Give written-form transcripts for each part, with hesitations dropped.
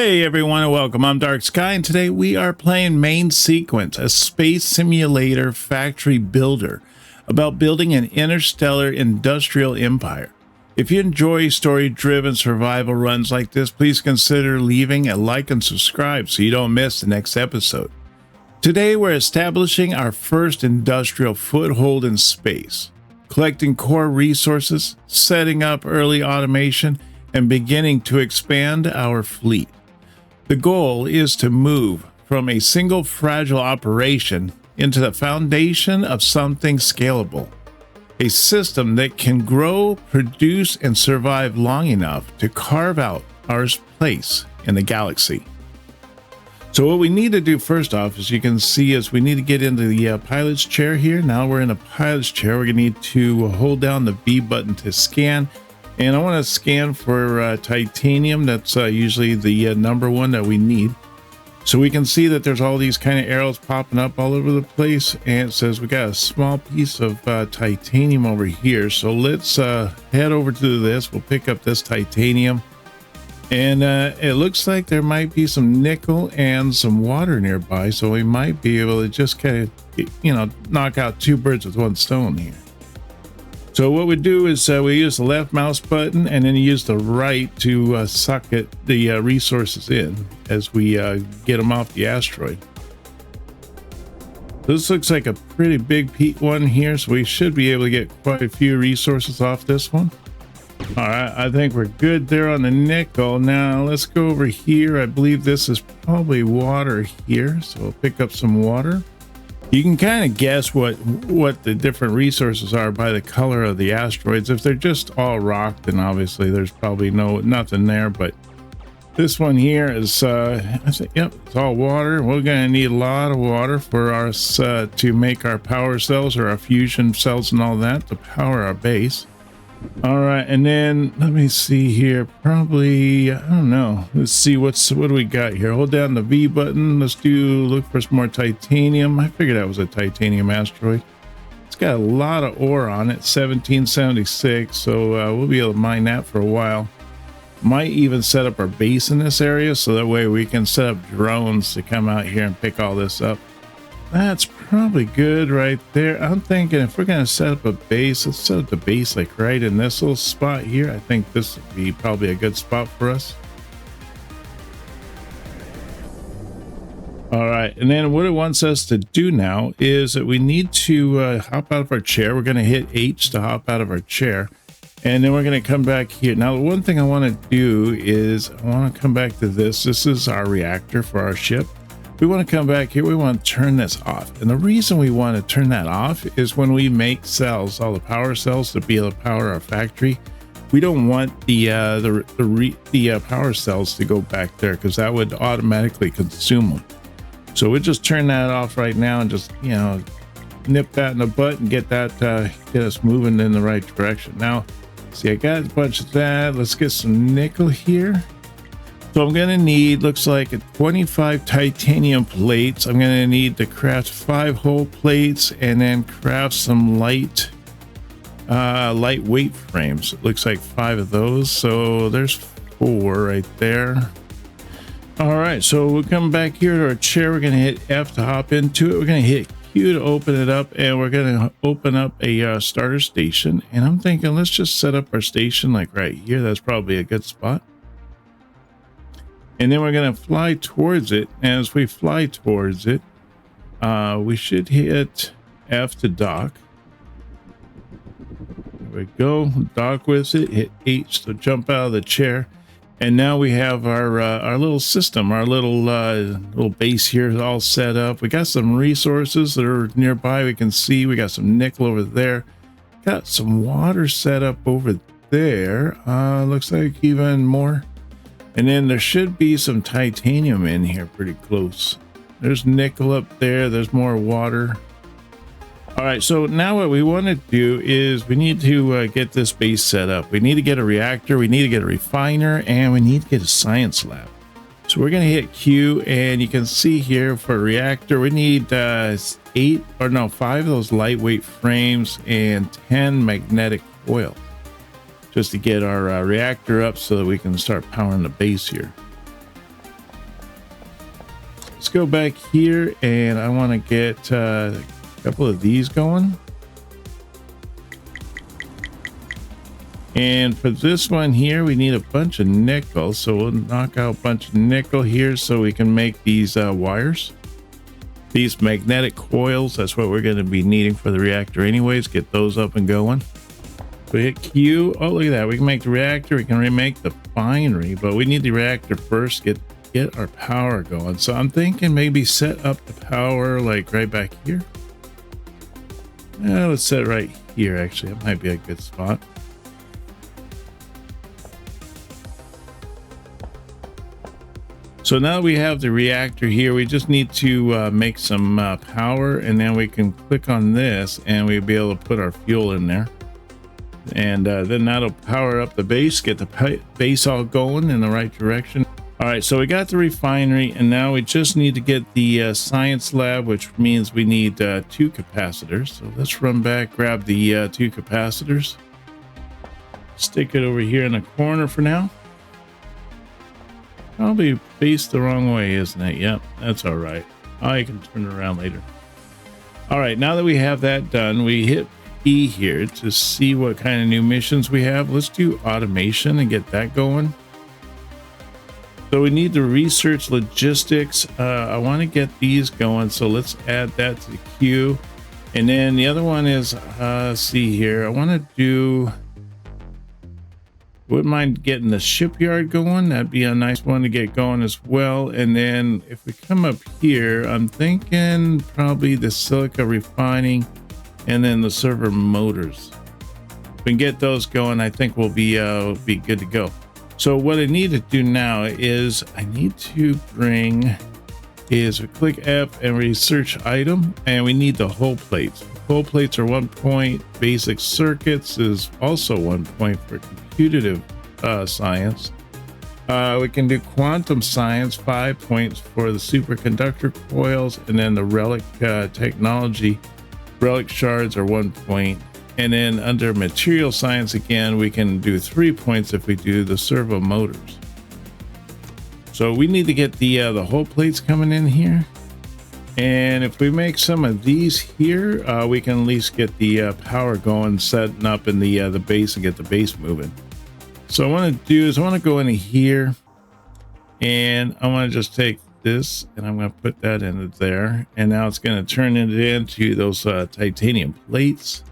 Hey everyone and welcome. I'm Dark Skye and today we are playing Main Sequence, a space simulator factory builder about building an interstellar industrial empire. If you enjoy story-driven survival runs like this, please consider leaving a like and subscribe so you don't miss the next episode. Today we're establishing our first industrial foothold in space, collecting core resources, setting up early automation, and beginning to expand our fleet. The goal is to move from a single fragile operation into the foundation of something scalable, a system that can grow, produce, and survive long enough to carve out our place in the galaxy. So what we need to do first off, as you can see, is we need to get into the pilot's chair here. Now we're in a pilot's chair. We're going to need to hold down the B button to scan. And I want to scan for titanium. That's usually the number one that we need. So we can see that there's all these kind of arrows popping up all over the place. And it says we got a small piece of titanium over here. So let's head over to this. We'll pick up this titanium. And it looks like there might be some nickel and some water nearby. So we might be able to just kind of, knock out two birds with one stone here. So what we do is we use the left mouse button and then use the right to suck the resources in as we get them off the asteroid. This looks like a pretty big one here, so we should be able to get quite a few resources off this one. All right, I think we're good there on the nickel. Now let's go over here. I believe this is probably water here, so we'll pick up some water. You can kind of guess what the different resources are by the color of the asteroids. If they're just all rock, then obviously there's probably nothing there. But this one here is, yep, it's all water. We're going to need a lot of water for us to make our power cells or our fusion cells and all that to power our base. All right, and then let me see here. Probably, I don't know. Let's see what do we got here. Hold down the V button. Let's look for some more titanium. I figured that was a titanium asteroid. It's got a lot of ore on it, 1776. So we'll be able to mine that for a while. Might even set up our base in this area so that way we can set up drones to come out here and pick all this up. That's probably good right there. I'm thinking if we're going to set up a base, let's set up the base like right in this little spot here. I think this would be probably a good spot for us. All right, and then what it wants us to do now is that we need to hop out of our chair. We're going to hit H to hop out of our chair, and then we're going to come back here. Now, the one thing I want to do is I want to come back to this. This is our reactor for our ship. We want to come back here. We want to turn this off. And the reason we want to turn that off is when we make cells, all the power cells to be able to power our factory, we don't want the power cells to go back there because that would automatically consume them. So we'll just turn that off right now and just, nip that in the butt and get us moving in the right direction. Now, see, I got a bunch of that. Let's get some nickel here. So I'm going to need, looks like 25 titanium plates. I'm going to need to craft 5 hull plates and then craft some lightweight frames. It looks like 5 of those. So there's 4 right there. All right, so we'll come back here to our chair. We're going to hit F to hop into it. We're going to hit Q to open it up, and we're going to open up a starter station. And I'm thinking, let's just set up our station like right here. That's probably a good spot. And then we're going to fly towards it. And as we fly towards it, we should hit F to dock. There we go. Dock with it. Hit H to jump out of the chair. And now we have our little system, our little base here all set up. We got some resources that are nearby. We can see we got some nickel over there. Got some water set up over there. Looks like even more. And then there should be some titanium in here pretty close. There's nickel up there. There's more water. All right, so now what we want to do is we need to get this base set up. We need to get a reactor. We need to get a refiner. And we need to get a science lab. So we're going to hit Q. And you can see here for a reactor, we need 5 of those lightweight frames and 10 magnetic coil. Just to get our reactor up so that we can start powering the base here. go back here and I want to get a couple of these going. And for this one here, we need a bunch of nickel. So we'll knock out a bunch of nickel here so we can make these wires. These magnetic coils, that's what we're going to be needing for the reactor anyways. Get those up and going. We hit Q. Oh, look at that. We can make the reactor. We can remake the refinery, but we need the reactor first. Get our power going. So I'm thinking maybe set up the power like right back here. Let's set it right here. Actually, that might be a good spot. So now we have the reactor here. We just need to make some power, and then we can click on this and we'll be able to put our fuel in there. And then that'll power up the base, get the base all going in the right direction. All right, so we got the refinery, and now we just need to get the science lab, which means we need 2 capacitors. So let's run back, grab the 2 capacitors. Stick it over here in the corner for now. Probably faced the wrong way, isn't it? Yep, that's all right. I can turn it around later. All right, now that we have that done, we hit E here to see what kind of new missions we have. Let's do automation and get that going. So we need the research logistics. I want to get these going, so let's add that to the queue. And then the other one is, see here, I want to wouldn't mind getting the shipyard going. That'd be a nice one to get going as well. And then if we come up here, I'm thinking probably the silica refining and then the server motors. If we can get those going, I think we'll be good to go. So what I need to do now is I need to we click F and research item, and we need the whole plates. Whole plates are 1 point. Basic circuits is also 1 point for computative science. We can do quantum science, 5 points for the superconductor coils, and then the relic technology, relic shards are 1 point. And then under material science again, we can do 3 points if we do the servo motors. So we need to get the whole plates coming in here. And if we make some of these here, we can at least get the power going, setting up in the base and get the base moving. So what I want to do is I want to go into here and I want to just take this and I'm going to put that into there. And now it's going to turn it into those titanium plates.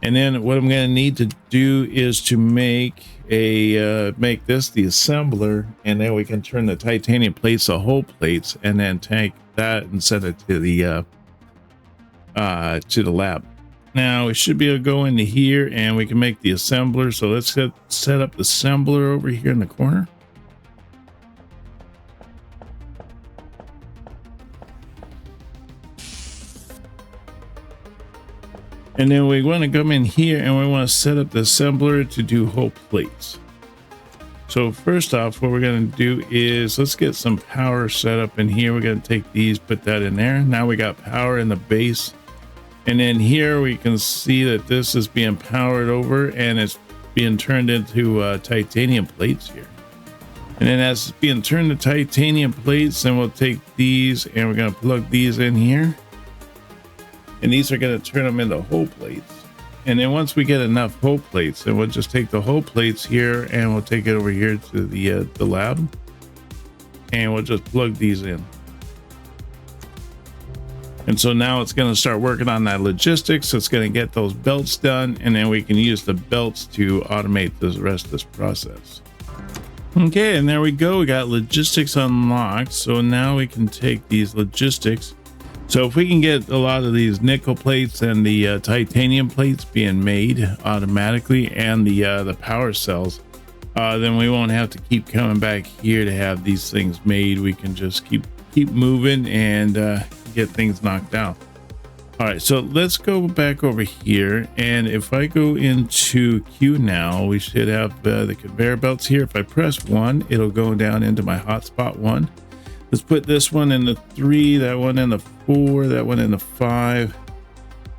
And then what I'm going to need to do is to make this the assembler, and then we can turn the titanium plates to whole plates, and then take that and send it to the lab. Now we should be able to go into here and we can make the assembler. So let's set up the assembler over here in the corner. And then we want to come in here and we want to set up the assembler to do whole plates. So first off, what we're going to do is let's get some power set up in here. We're going to take these, put that in there. Now we got power in the base. And then here we can see that this is being powered over and it's being turned into titanium plates here. And then as it's being turned to titanium plates, then we'll take these and we're going to plug these in here. And these are going to turn them into whole plates. And then once we get enough whole plates, then we'll just take the whole plates here and we'll take it over here to the lab. And we'll just plug these in. And so now it's going to start working on that logistics. It's going to get those belts done. And then we can use the belts to automate the rest of this process. Okay, and there we go. We got logistics unlocked. So now we can take these logistics. So if we can get a lot of these nickel plates and the titanium plates being made automatically and the power cells, then we won't have to keep coming back here to have these things made. We can just keep moving and get things knocked out. All right, so let's go back over here. And if I go into Q now, we should have the conveyor belts here. If I press 1, it'll go down into my hotspot 1. Let's put this one in the 3, that one in the 4, that one in the 5.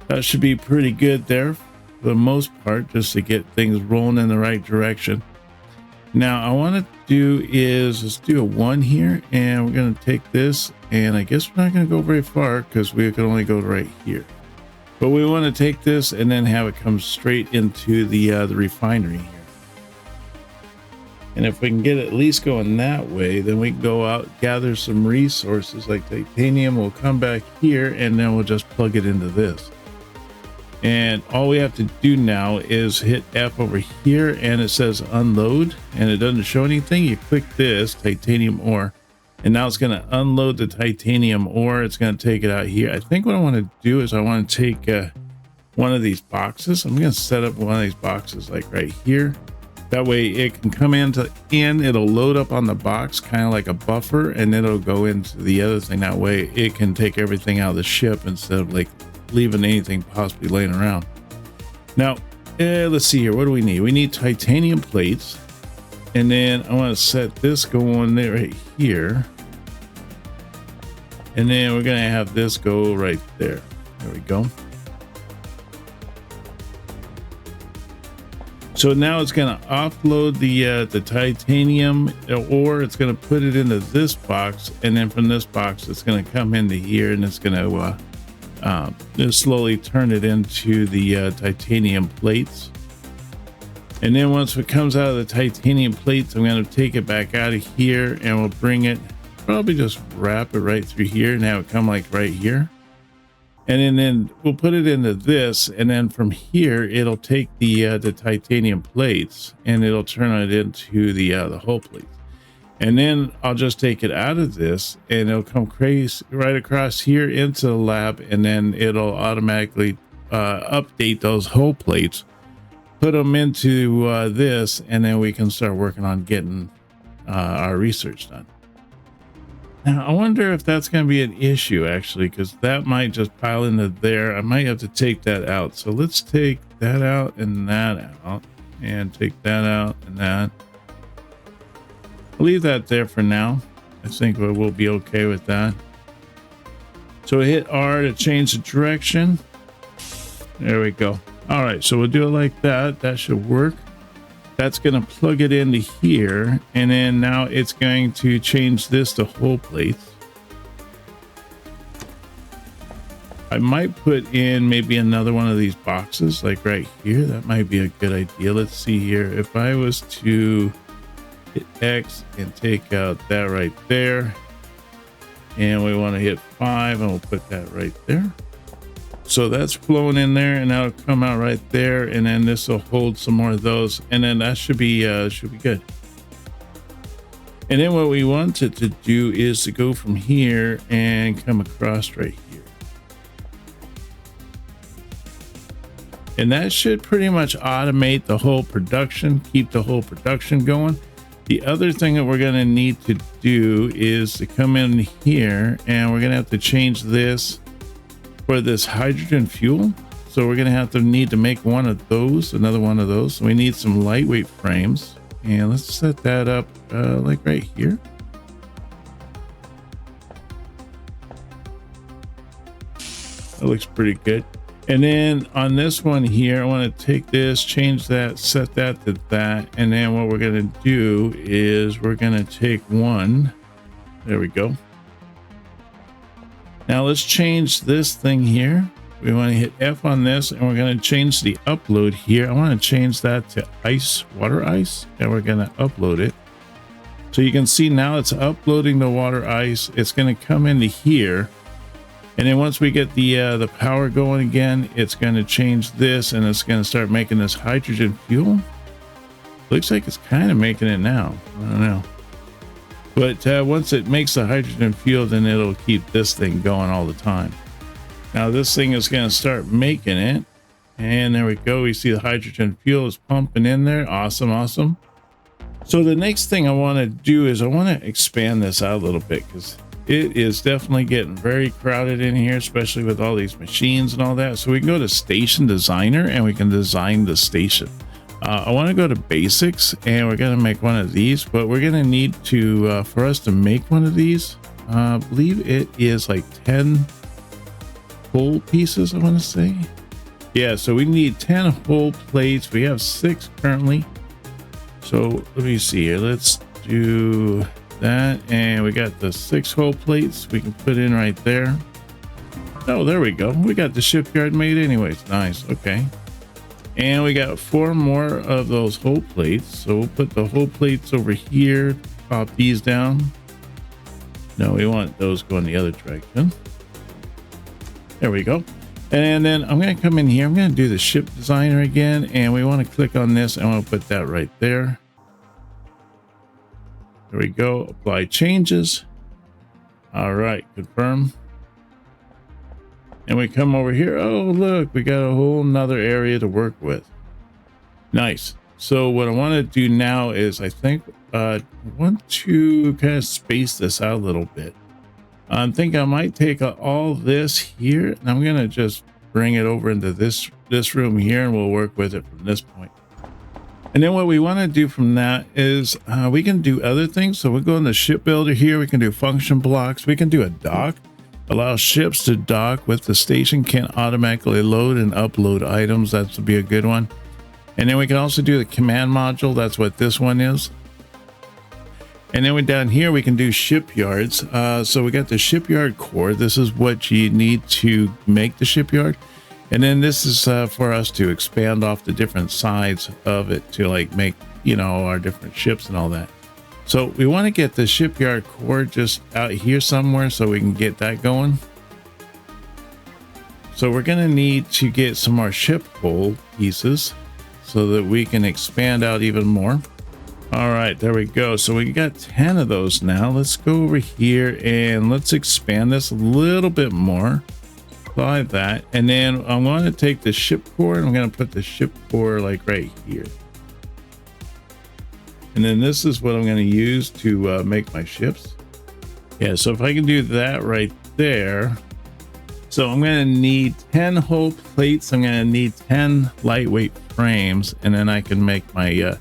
That should be pretty good there for the most part, just to get things rolling in the right direction. Now I want to do is let's do a 1 here, and we're going to take this, and I guess we're not going to go very far because we can only go right here. But we want to take this and then have it come straight into the refinery here. And if we can get it at least going that way, then we can go out, gather some resources like titanium. We'll come back here, and then we'll just plug it into this. And all we have to do now is hit F over here, and it says unload, and it doesn't show anything. You click this titanium ore, and now it's going to unload the titanium ore. It's going to take it out here. I think what I want to do is I want to take one of these boxes. I'm going to set up one of these boxes like right here. That way it can come into it'll load up on the box, kind of like a buffer, and then it'll go into the other thing. That way it can take everything out of the ship instead of like leaving anything possibly laying around. Now, let's see here. What do we need? We need titanium plates. And then I want to set this going there right here. And then we're going to have this go right there. There we go. So now it's going to offload the titanium ore. It's going to put it into this box, and then from this box, it's going to come into here, and it's going to just slowly turn it into the titanium plates. And then once it comes out of the titanium plates, I'm going to take it back out of here, and we'll bring it, probably just wrap it right through here and have it come like right here. And then we'll put it into this, and then from here it'll take the titanium plates and it'll turn it into the hull plates. And then I'll just take it out of this, and it'll come crazy right across here into the lab, and then it'll automatically update those hull plates, put them into this, and then we can start working on getting our research done. Now, I wonder if that's going to be an issue, actually, because that might just pile into there. I might have to take that out. So let's take that out and that out, and take that out and that. I'll leave that there for now. I think we'll be okay with that. So we hit R to change the direction. There we go. All right, so we'll do it like that. That should work. That's going to plug it into here, and then now it's going to change this to hull plates. I might put in maybe another one of these boxes like right here. That might be a good idea. Let's see here. If I was to hit X and take out that right there, and we want to hit 5, and we'll put that right there. So that's flowing in there, and that'll come out right there, and then this will hold some more of those, and then that should be good. And then what we want it to do is to go from here and come across right here, and that should pretty much automate the whole production, keep the whole production going. The other thing that we're going to need to do is to come in here, and we're going to have to change this for this hydrogen fuel. So we're going to need to make one of those, another one of those. So we need some lightweight frames, and let's set that up like right here. That looks pretty good. And then on this one here, I want to take this, change that, set that to that. And then what we're going to do is we're going to take one. There we go. Now let's change this thing here. We want to hit F on this, and we're going to change the upload here. I want to change that to ice, water ice, and we're going to upload it. So you can see now it's uploading the water ice. It's going to come into here. And then once we get the power going again, it's going to change this, and it's going to start making this hydrogen fuel. Looks like it's kind of making it now. I don't know. But once it makes the hydrogen fuel, then it'll keep this thing going all the time. Now this thing is going to start making it. And there we go. We see the hydrogen fuel is pumping in there. Awesome, awesome. So the next thing I want to do is I want to expand this out a little bit, because it is definitely getting very crowded in here, especially with all these machines and all that. So we can go to Station Designer, and we can design the station. I want to go to basics, and we're going to make one of these, but we're going to need to, for us to make one of these, I believe it is like 10 whole pieces, I want to say. Yeah, so we need 10 whole plates. We have 6 currently. So let me see here. Let's do that. And we got the 6 hole plates we can put in right there. Oh, there we go. We got the shipyard made anyways. Nice. Okay. And we got 4 more of those hole plates. So we'll put the hole plates over here. Pop these down. No, we want those going the other direction. There we go. And then I'm going to come in here. I'm going to do the ship designer again. And we want to click on this. I want to put that right there. There we go. Apply changes. All right. Confirm. And we come over here. Oh, look, we got a whole nother area to work with. Nice. So what I want to do now is I think I want to kind of space this out a little bit. I'm thinking I might take all this here and I'm going to just bring it over into this room here, and we'll work with it from this point. And then what we want to do from that is we can do other things. So we'll go in the shipbuilder here. We can do function blocks. We can do a dock. Allow ships to dock with the station, can automatically load and upload items. That would be a good one. And then we can also do the command module. That's what this one is. And then down here we can do shipyards. So we got the shipyard core. This is what you need to make the shipyard. And then this is for us to expand off the different sides of it to like make, you know, our different ships and all that. So we want to get the shipyard core just out here somewhere so we can get that going. So we're going to need to get some more ship hull pieces so that we can expand out even more. All right, there we go. So we got 10 of those now. Let's go over here and let's expand this a little bit more. Apply that. And then I'm going to take the ship core and I'm going to put the ship core like right here. And then this is what I'm going to use to make my ships. Yeah, so if I can do that right there. So I'm going to need 10 hull plates. I'm going to need 10 lightweight frames. And then I can make my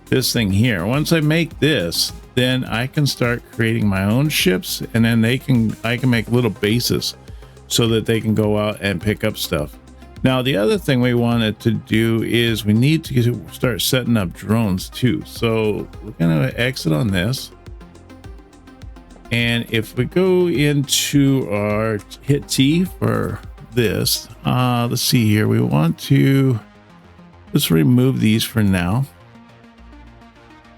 this thing here. Once I make this, then I can start creating my own ships. And then I can make little bases so that they can go out and pick up stuff. Now, the other thing we wanted to do is we need to start setting up drones too. So we're going to exit on this. And if we go into our hit T for this, let's see here. We want to, let's remove these for now.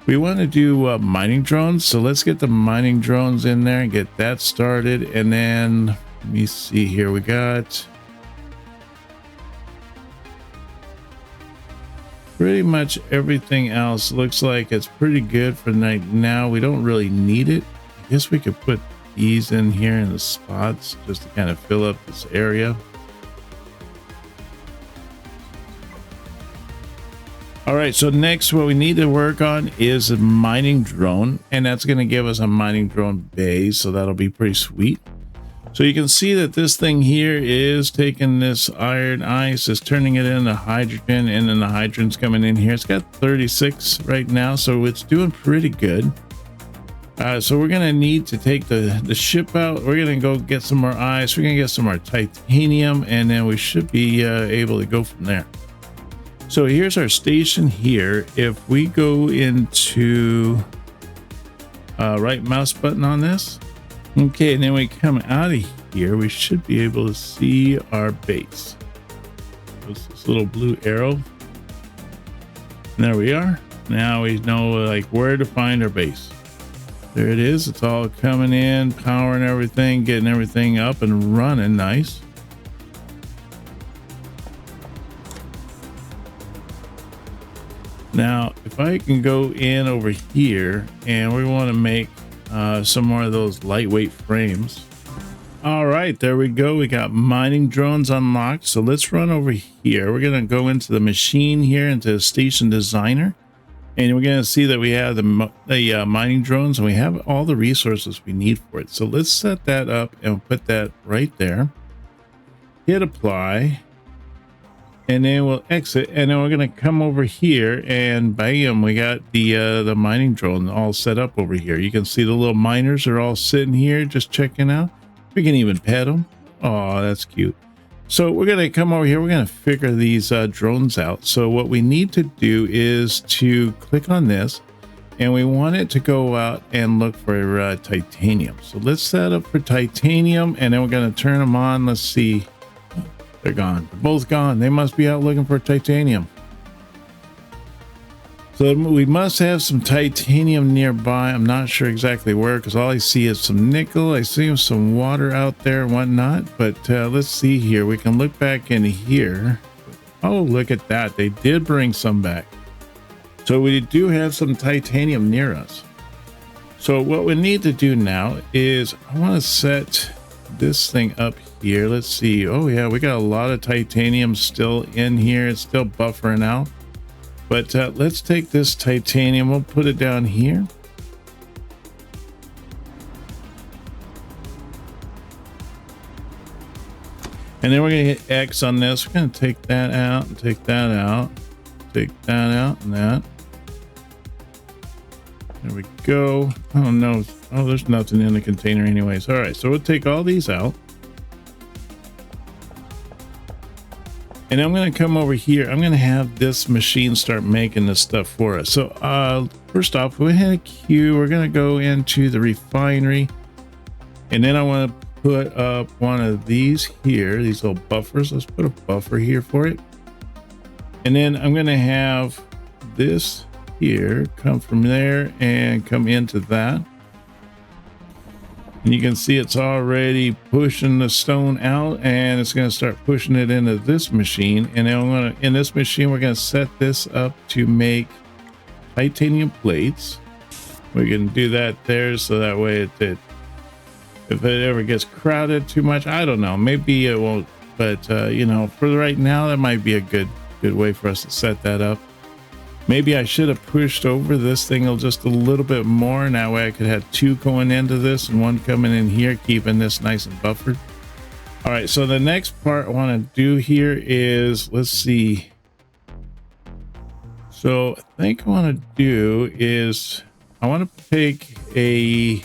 We want to do mining drones. So let's get the mining drones in there and get that started. And then let me see here. We got pretty much everything else. Looks like it's pretty good for right now. We don't really need it. I guess we could put these in here in the spots just to kind of fill up this area. All right, so next what we need to work on is a mining drone, and that's going to give us a mining drone base, so that'll be pretty sweet. So you can see that this thing here is taking this iron ice, is turning it into hydrogen, and then the hydrogen's coming in here. It's got 36 right now, so it's doing pretty good. So we're going to need to take the ship out. We're going to go get some more ice. We're going to get some more titanium, and then we should be able to go from there. So here's our station here. If we go into right mouse button on this, okay, and then we come out of here, we should be able to see our base. There's this little blue arrow. And there we are. Now we know like where to find our base. There it is. It's all coming in, powering everything, getting everything up and running nice. Now, if I can go in over here and we want to make some more of those lightweight frames. All right, there we go. We got mining drones unlocked. So let's run over here. We're going to go into the machine here, into station designer. And we're going to see that we have the mining drones and we have all the resources we need for it. So let's set that up and put that right there. Hit apply. And then we'll exit, and then we're gonna come over here, and bam, we got the mining drone all set up over here. You can see the little miners are all sitting here, just checking out. We can even pet them. Oh, that's cute. So we're gonna come over here. We're gonna figure these drones out. So what we need to do is to click on this, and we want it to go out and look for titanium. So let's set up for titanium, and then we're going to turn them on. Let's see. They're gone. They're both gone. They must be out looking for titanium. So we must have some titanium nearby. I'm not sure exactly where, because all I see is some nickel. I see some water out there and whatnot. But let's see here. We can look back in here. Oh, look at that. They did bring some back. So we do have some titanium near us. So what we need to do now is I want to set this thing up here. Let's see. Oh yeah, we got a lot of titanium still in here. It's still buffering out. But let's take this titanium. We'll put it down here. And then we're going to hit X on this. We're going to take that out and take that out. Take that out and that. There we go. Oh no. Oh, there's nothing in the container anyways. All right, so we'll take all these out. And I'm going to come over here. I'm going to have this machine start making this stuff for us. So first off, go ahead and Q. We're going to go into the refinery. And then I want to put up one of these here, these little buffers. Let's put a buffer here for it. And then I'm going to have this here come from there and come into that. And you can see it's already pushing the stone out, and it's going to start pushing it into this machine. And then in this machine, we're going to set this up to make titanium plates. We can do that there, so that way if it ever gets crowded too much, I don't know, maybe it won't. But you know, for right now, that might be a good way for us to set that up. Maybe I should have pushed over this thing just a little bit more, and that way I could have two going into this and one coming in here, keeping this nice and buffered. All right, so the next part I want to do here is, let's see. So I think I want to do is I want to take an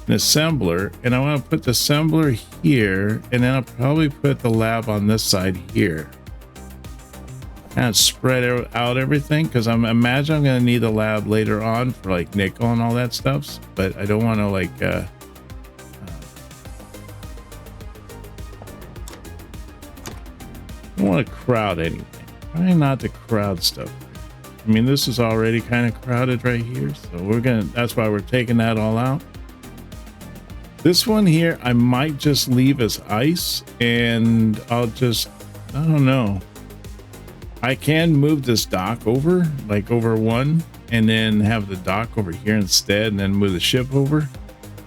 assembler, and I want to put the assembler here, and then I'll probably put the lab on this side here. Kind of spread out everything, because I imagine I'm going to need a lab later on for like nickel and all that stuff, but I don't want to like I don't want to crowd anything. Try not to crowd stuff. I mean, this is already kind of crowded right here, so that's why we're taking that all out. This one here I might just leave as ice, and I don't know. I can move this dock over, like over one, and then have the dock over here instead, and then move the ship over.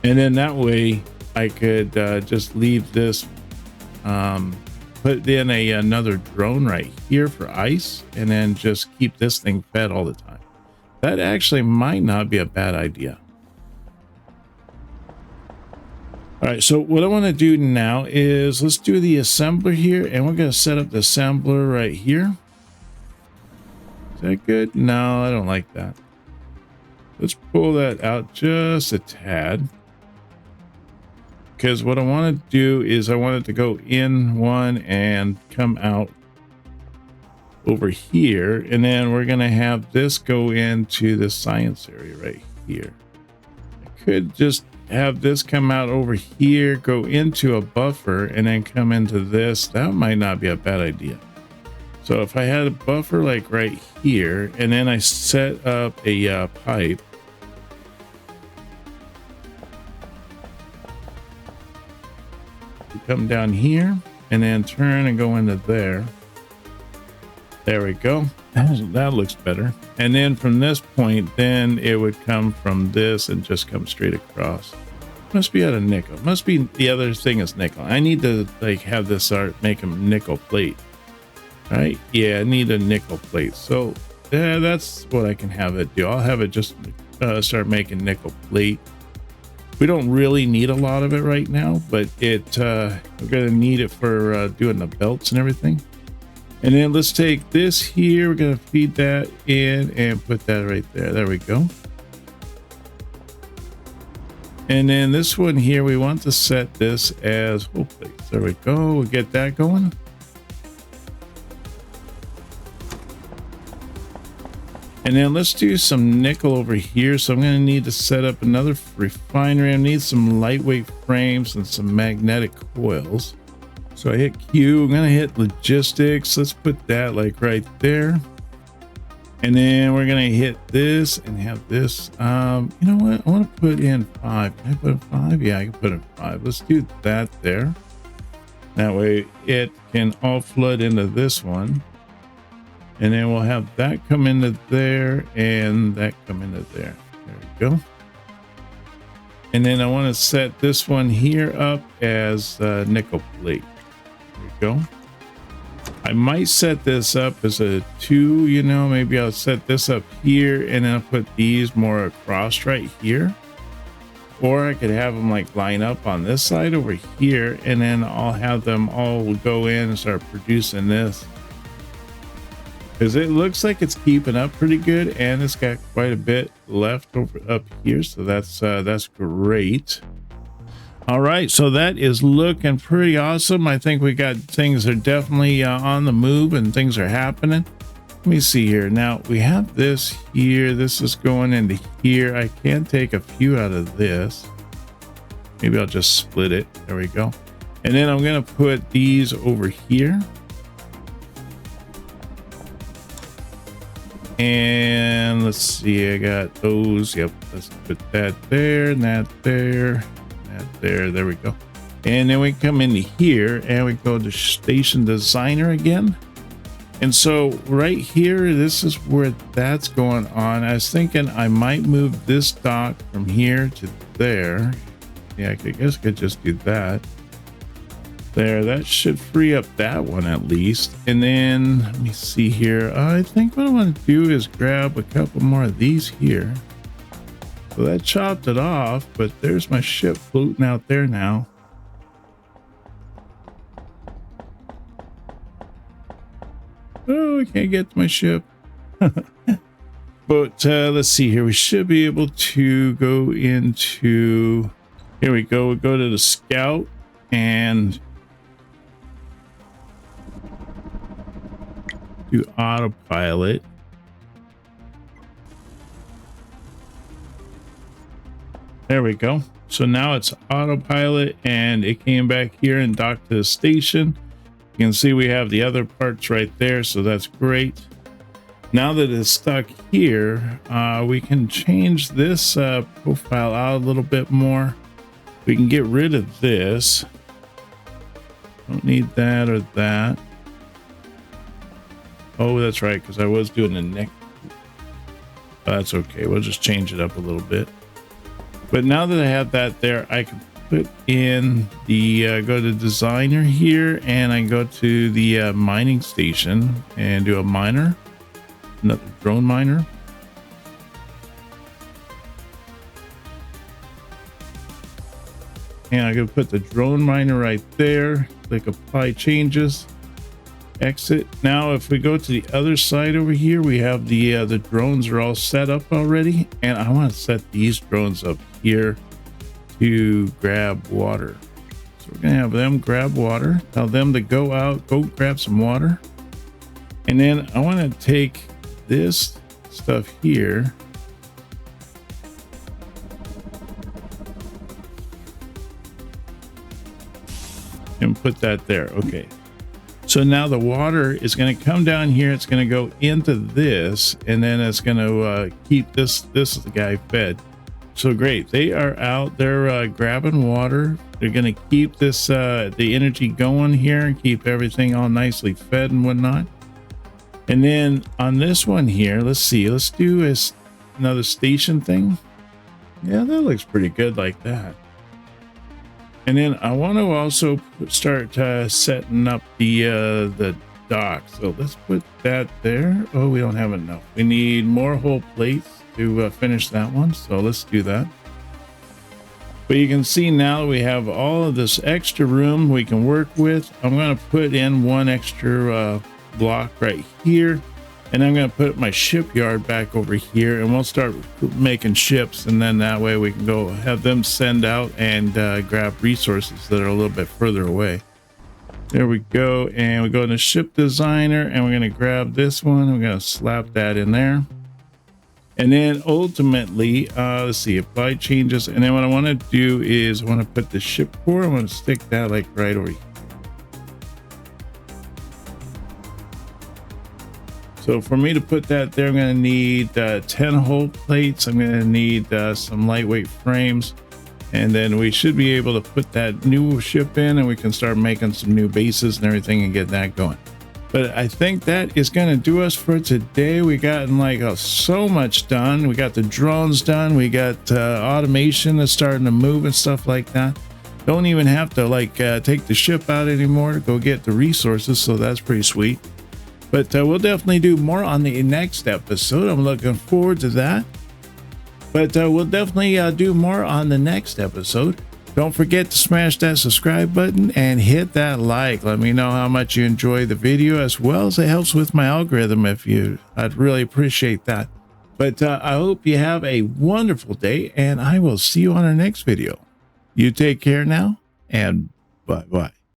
And then that way I could just leave this, put in another drone right here for ice, and then just keep this thing fed all the time. That actually might not be a bad idea. All right, so what I want to do now is let's do the assembler here, and we're going to set up the assembler right here. Is that good? No, I don't like that. Let's pull that out just a tad. Because what I want to do is I want it to go in one and come out over here. And then we're going to have this go into the science area right here. I could just have this come out over here, go into a buffer, and then come into this. That might not be a bad idea. So if I had a buffer like right here, and then I set up a pipe, come down here and then turn and go into there. There we go. That looks better. And then from this point, then it would come from this and just come straight across. Must be out of nickel. Must be the other thing is nickel. I need to like have this start making a nickel plate. Right? Yeah, I need a nickel plate. So yeah, that's what I can have it do. I'll have it just start making nickel plate. We don't really need a lot of it right now, but we're gonna need it for doing the belts and everything. And then let's take this here. We're gonna feed that in and put that right there. There we go. And then this one here, we want to set this as whole plates. There we go. We'll get that going. And then let's do some nickel over here. So I'm going to need to set up another refinery. I need some lightweight frames and some magnetic coils. So I hit Q. I'm going to hit logistics. Let's put that like right there. And then we're going to hit this and have this. You know what? I want to put in 5. Can I put in 5? Yeah, I can put in 5. Let's do that there. That way it can all flood into this one. And then we'll have that come into there and that come into there. There we go. And then I want to set this one here up as nickel plate. There we go. I might set this up as a 2, you know, maybe I'll set this up here and then I'll put these more across right here. Or I could have them like line up on this side over here and then I'll have them all go in and start producing this. Because it looks like it's keeping up pretty good and it's got quite a bit left over up here. So that's great. All right, so that is looking pretty awesome. I think we got things that are definitely on the move and things are happening. Let me see here. Now we have this here. This is going into here. I can take a few out of this. Maybe I'll just split it. There we go. And then I'm going to put these over here. And let's see, I got those. Yep, let's put that there and that there. There we go. And then we come into here and we go to station designer again. And so right here, this is where that's going on. I was thinking I might move this dock from here to there. Yeah, I guess I could just do that. There, that should free up that one at least. And then let me see here. I think what I want to do is grab a couple more of these here. So that chopped it off, but there's my ship floating out there now. Oh, I can't get to my ship. But let's see here. We should be able to go into, here we go. We'll go to the scout and do autopilot. There we go. So now it's autopilot and it came back here and docked to the station. You can see we have the other parts right there, so that's great. Now that it's stuck here, we can change this profile out a little bit more. We can get rid of this. Don't need that or that. Oh, that's right, because I was doing the neck. That's okay. We'll just change it up a little bit. But now that I have that there, I can put in the go to designer here, and I go to the mining station and do a miner, another drone miner. And I'm gonna put the drone miner right there. Click apply changes. Exit. Now if we go to the other side over here, we have the drones are all set up already, and I want to set these drones up here to grab water. So we're gonna have them grab water, tell them to go out, go grab some water. And then I want to take this stuff here and put that there. Okay. So now the water is going to come down here. It's going to go into this, and then it's going to keep this guy fed. So great. They are out there grabbing water. They're going to keep this the energy going here and keep everything all nicely fed and whatnot. And then on this one here, let's see. Let's do another station thing. Yeah, that looks pretty good like that. And then I want to also start setting up the dock. So let's put that there. Oh, we don't have enough. We need more whole plates to finish that one. So let's do that. But you can see now we have all of this extra room we can work with. I'm going to put in one extra block right here. And I'm going to put my shipyard back over here, and we'll start making ships, and then that way we can go have them send out and grab resources that are a little bit further away. There we go. And we go to ship designer, and we're going to grab this one. We're going to slap that in there. And then ultimately, let's see, apply changes. And then what I want to do is I want to put the ship core. I want to stick that like right over here. So for me to put that there, I'm going to need 10 hull plates. I'm going to need some lightweight frames. And then we should be able to put that new ship in and we can start making some new bases and everything and get that going. But I think that is going to do us for today. We gotten like so much done. We got the drones done. We got automation that's starting to move and stuff like that. Don't even have to like take the ship out anymore to go get the resources. So that's pretty sweet. But we'll definitely do more on the next episode. I'm looking forward to that. But we'll definitely do more on the next episode. Don't forget to smash that subscribe button and hit that like. Let me know how much you enjoy the video, as well as it helps with my algorithm I'd really appreciate that. But I hope you have a wonderful day, and I will see you on our next video. You take care now, and bye-bye.